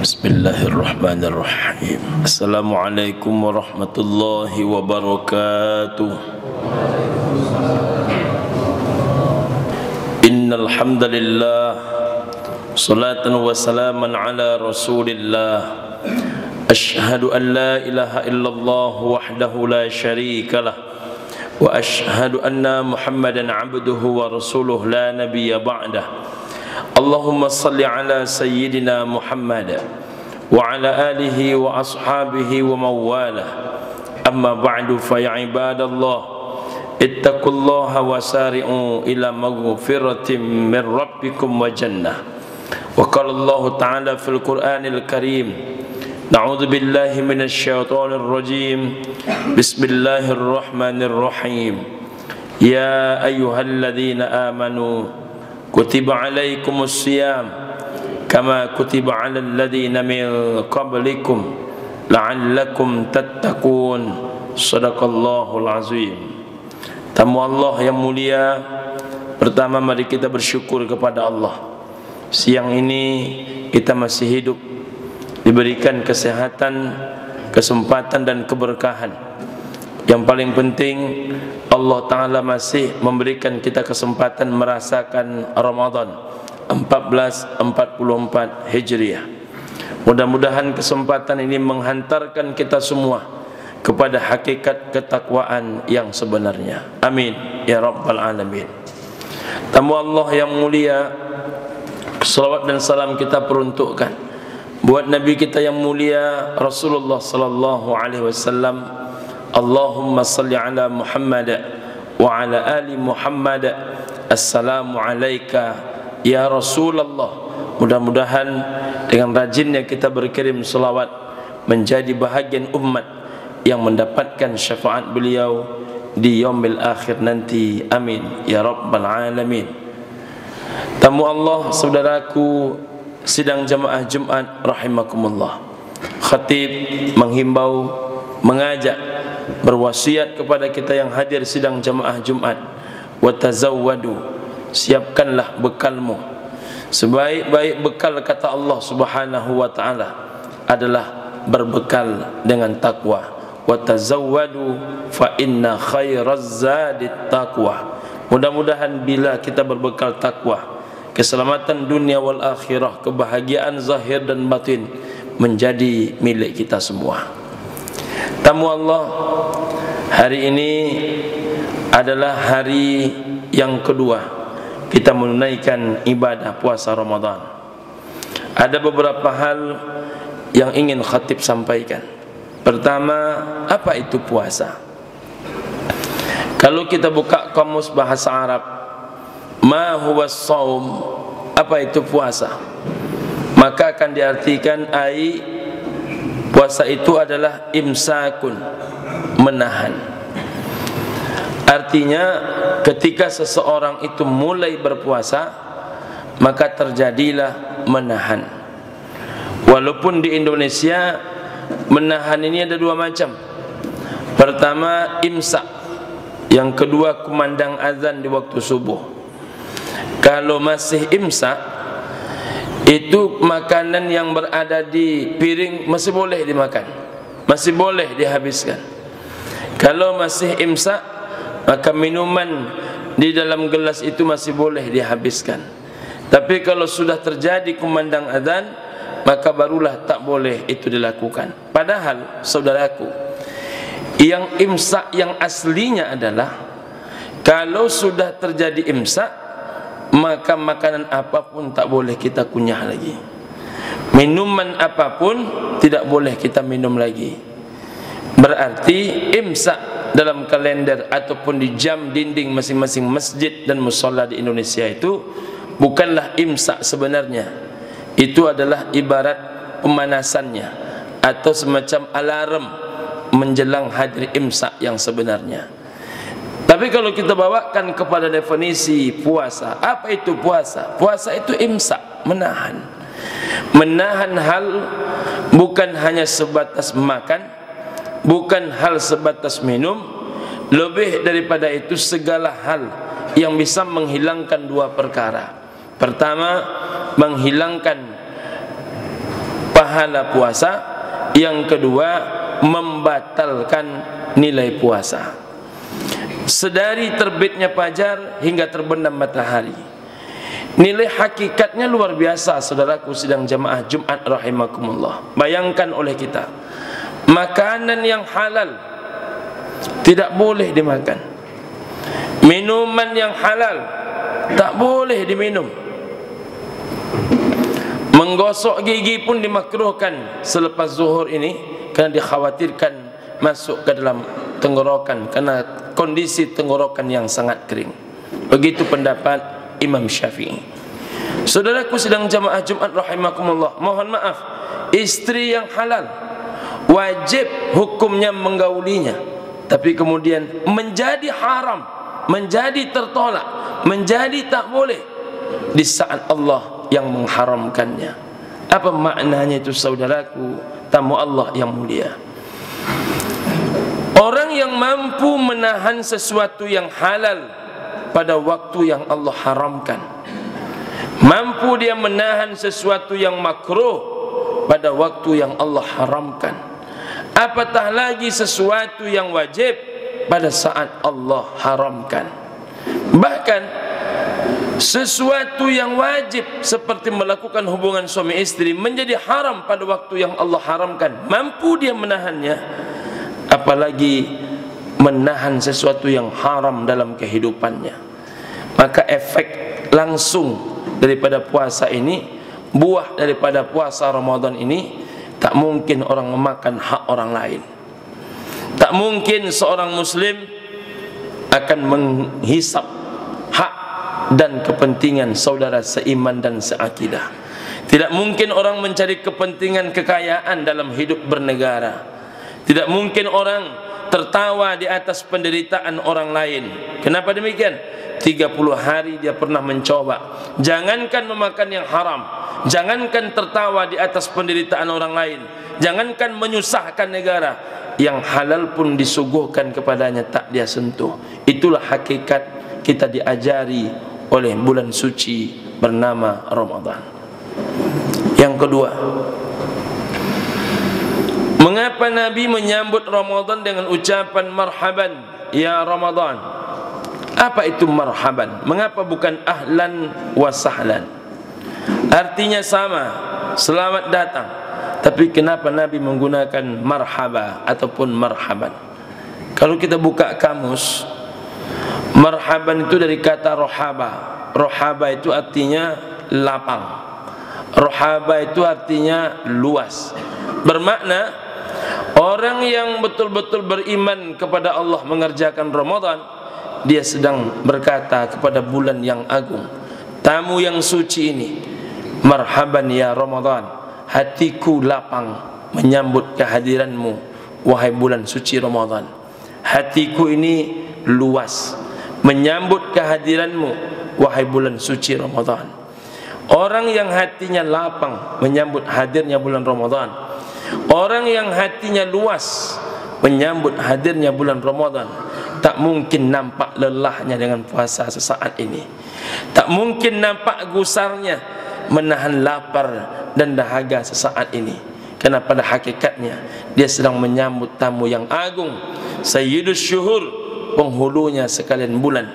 Bismillahirrahmanirrahim. Assalamualaikum warahmatullahi wabarakatuh. Innal hamdalillah, salatan wa salaman ala Rasulillah. Asyhadu an la ilaha illallah wahdahu la syarikalah wa asyhadu anna Muhammadan abduhu wa rasuluh la nabiyya ba'dah. Allahumma salli ala sayyidina Muhammad wa ala alihi wa ashabihi wa mawalah. Amma ba'du, fa ya ibadallah, ittaqullaha wa sari'u ila maghfiratin min rabbikum wa jannah. Wa qala Allah ta'ala fil Qur'anil Karim, na'udzu billahi minasy syaithanir rajim. Bismillahirrahmanirrahim. Ya ayyuhalladzina amanu kutiba alaikumus siyam kama kutiba alal ladzina min qablikum la'allakum tattaqun. Shadaqallahul azim. Tamu Allah yang mulia, pertama mari kita bersyukur kepada Allah. Siang ini kita masih hidup, diberikan kesehatan, kesempatan dan keberkahan. Yang paling penting, Allah Ta'ala masih memberikan kita kesempatan merasakan Ramadan 1444 Hijriah. Mudah-mudahan kesempatan ini menghantarkan kita semua kepada hakikat ketakwaan yang sebenarnya. Amin ya Rabbal Alamin. Tamu Allah yang mulia, salawat dan salam kita peruntukkan buat Nabi kita yang mulia Rasulullah sallallahu alaihi wasallam. Allahumma salli ala Muhammad wa ala ali Muhammad. Assalamu alayka ya Rasulullah. Mudah-mudahan dengan rajinnya kita berkirim selawat menjadi bahagian umat yang mendapatkan syafaat beliau di yaumil akhir nanti. Amin ya Rabbal Alamin. Tamu Allah, saudaraku sidang jamaah Jumat rahimakumullah, khatib menghimbau, mengajak, berwasiat kepada kita yang hadir sidang jamaah Jumat, wa tazawwadu, siapkanlah bekalmu. Sebaik-baik bekal, kata Allah Subhanahu wa taala, adalah berbekal dengan takwa. Wa tazawwadu fa inna khairaz zadit taqwa. Mudah-mudahan bila kita berbekal takwa, keselamatan dunia wal akhirah, kebahagiaan zahir dan batin menjadi milik kita semua. Tamu Allah, hari ini adalah hari yang kedua kita menunaikan ibadah puasa Ramadan. Ada beberapa hal yang ingin khatib sampaikan. Pertama, apa itu puasa? Kalau kita buka kamus bahasa Arab, ma huwa shaum, apa itu puasa? Maka akan diartikan puasa itu adalah imsakun, menahan. Artinya ketika seseorang itu mulai berpuasa, maka terjadilah menahan. Walaupun di Indonesia menahan ini ada dua macam. Pertama imsak, yang kedua kumandang azan di waktu subuh. Kalau masih imsak, itu makanan yang berada di piring masih boleh dimakan, masih boleh dihabiskan. Kalau masih imsak, maka minuman di dalam gelas itu masih boleh dihabiskan. Tapi kalau sudah terjadi kumandang adzan, maka barulah tak boleh itu dilakukan. Padahal saudaraku, yang imsak yang aslinya adalah kalau sudah terjadi imsak, maka makanan apapun tak boleh kita kunyah lagi, minuman apapun tidak boleh kita minum lagi. Berarti imsak dalam kalender ataupun di jam dinding masing-masing masjid dan musholla di Indonesia itu bukanlah imsak sebenarnya. Itu adalah ibarat pemanasannya atau semacam alarm menjelang hadir imsak yang sebenarnya. Tapi kalau kita bawakan kepada definisi puasa, apa itu puasa? Puasa itu imsak, menahan. Menahan hal bukan hanya sebatas makan, bukan hal sebatas minum, lebih daripada itu segala hal yang bisa menghilangkan dua perkara. Pertama, menghilangkan pahala puasa. Yang kedua, membatalkan nilai puasa. Sedari terbitnya fajar hingga terbenam matahari, nilai hakikatnya luar biasa, saudaraku sidang jamaah Jumat rahimakumullah. Bayangkan oleh kita, makanan yang halal tidak boleh dimakan, minuman yang halal tak boleh diminum, menggosok gigi pun dimakruhkan selepas zuhur ini karena dikhawatirkan masuk ke dalam tenggorokan karena kondisi tenggorokan yang sangat kering. Begitu pendapat Imam Syafi'i. Saudaraku sidang jamaah Jumat rahimakumullah, mohon maaf, istri yang halal wajib hukumnya menggaulinya, tapi kemudian menjadi haram, menjadi tertolak, menjadi tak boleh di saat Allah yang mengharamkannya. Apa maknanya itu, saudaraku tamu Allah yang mulia? Orang yang mampu menahan sesuatu yang halal pada waktu yang Allah haramkan, mampu dia menahan sesuatu yang makruh pada waktu yang Allah haramkan, apatah lagi sesuatu yang wajib pada saat Allah haramkan. Bahkan sesuatu yang wajib seperti melakukan hubungan suami istri menjadi haram pada waktu yang Allah haramkan, mampu dia menahannya, apalagi menahan sesuatu yang haram dalam kehidupannya. Maka efek langsung daripada puasa ini, buah daripada puasa Ramadan ini, tak mungkin orang memakan hak orang lain. Tak mungkin seorang muslim akan menghisap hak dan kepentingan saudara seiman dan seakidah. Tidak mungkin orang mencari kepentingan kekayaan dalam hidup bernegara. Tidak mungkin orang tertawa di atas penderitaan orang lain. Kenapa demikian? 30 hari dia pernah mencoba. Jangankan memakan yang haram, jangankan tertawa di atas penderitaan orang lain, jangankan menyusahkan negara, yang halal pun disuguhkan kepadanya tak dia sentuh. Itulah hakikat kita diajari oleh bulan suci bernama Ramadan. Yang kedua, mengapa Nabi menyambut Ramadan dengan ucapan marhaban ya Ramadan? Apa itu marhaban? Mengapa bukan ahlan wa sahlan? Artinya sama, selamat datang. Tapi kenapa Nabi menggunakan marhaba ataupun marhaban? Kalau kita buka kamus, marhaban itu dari kata rohaba. Rohaba itu artinya lapang. Rohaba itu artinya luas. Bermakna orang yang betul-betul beriman kepada Allah mengerjakan Ramadan, dia sedang berkata kepada bulan yang agung, tamu yang suci ini, marhaban ya Ramadan, hatiku lapang menyambut kehadiranmu wahai bulan suci Ramadan. Hatiku ini luas menyambut kehadiranmu wahai bulan suci Ramadan. Orang yang hatinya lapang menyambut hadirnya bulan Ramadan, orang yang hatinya luas menyambut hadirnya bulan Ramadan, tak mungkin nampak lelahnya dengan puasa sesaat ini. Tak mungkin nampak gusarnya menahan lapar dan dahaga sesaat ini. Karena pada hakikatnya dia sedang menyambut tamu yang agung, Sayyidus Syuhur, penghulunya sekalian bulan,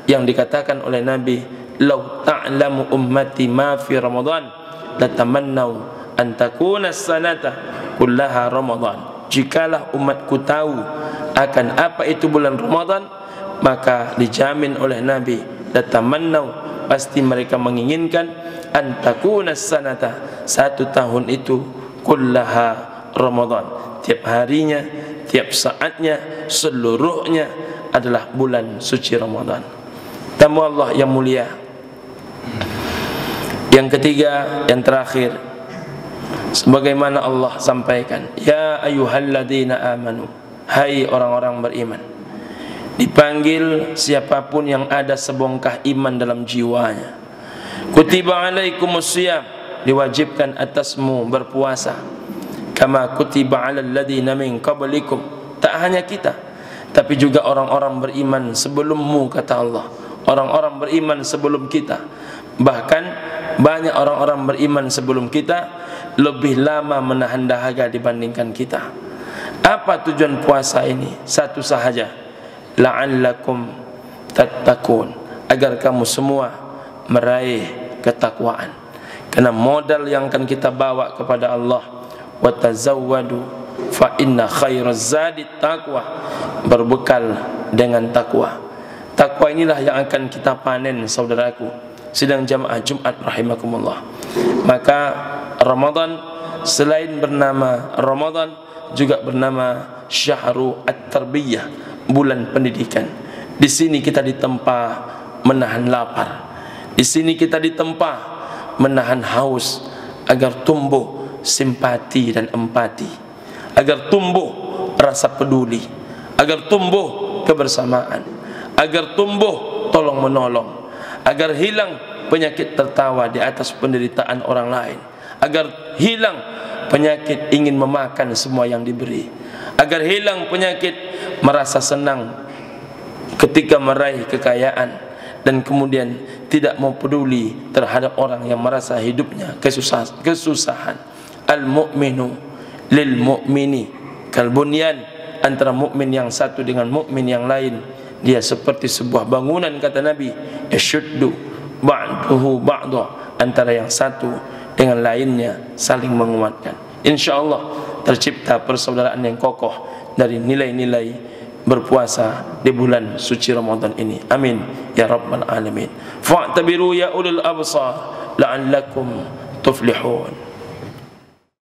yang dikatakan oleh Nabi, "Lau ta'lamu ummati ma fi Ramadan, latamannau an takuna as-sanata kullaha Ramadan." Jikalah umatku tahu akan apa itu bulan Ramadan, maka dijamin oleh Nabi, latamannau, pasti mereka menginginkan, an takuna as-sanata, satu tahun itu, kullaha Ramadan, tiap harinya, tiap saatnya, seluruhnya adalah bulan suci Ramadan. Tamu Allah yang mulia. Yang ketiga, yang terakhir, sebagaimana Allah sampaikan, ya ayyuhalladzina amanu, hai orang-orang beriman. Dipanggil siapapun yang ada sebongkah iman dalam jiwanya. Kutiba alaikumusiyam, diwajibkan atasmu berpuasa. Kama kutiba alal ladzina min qablikum, tak hanya kita, tapi juga orang-orang beriman sebelummu, kata Allah. Orang-orang beriman sebelum kita, bahkan banyak orang-orang beriman sebelum kita lebih lama menahan dahaga dibandingkan kita. Apa tujuan puasa ini? Satu sahaja, la'allakum tattaqun, agar kamu semua meraih ketakwaan. Karena modal yang akan kita bawa kepada Allah, wa tazawwadu fa inna khairaz zadi taqwa, berbekal dengan takwa. Takwa inilah yang akan kita panen, saudaraku, sidang jamaah Jumat rahimakumullah. Maka Ramadan selain bernama Ramadan juga bernama Syahrul At-Tarbiyah, bulan pendidikan. Di sini kita ditempa menahan lapar. Di sini kita ditempa menahan haus, agar tumbuh simpati dan empati, agar tumbuh rasa peduli, agar tumbuh kebersamaan, agar tumbuh tolong menolong, agar hilang penyakit tertawa di atas penderitaan orang lain, agar hilang penyakit ingin memakan semua yang diberi, agar hilang penyakit merasa senang ketika meraih kekayaan, dan kemudian tidak mau peduli terhadap orang yang merasa hidupnya kesusahan. Al-mu'minu lil mu'mini kal bunyan, antara mukmin yang satu dengan mukmin yang lain dia seperti sebuah bangunan, kata Nabi, yashuddu ba'duhu ba'da, antara yang satu dengan lainnya saling menguatkan. Insyaallah tercipta persaudaraan yang kokoh dari nilai-nilai berpuasa di bulan suci Ramadan ini. Amin ya rabbal alamin. Fa'tabiru ya ulul absar la'allakum tuflihun.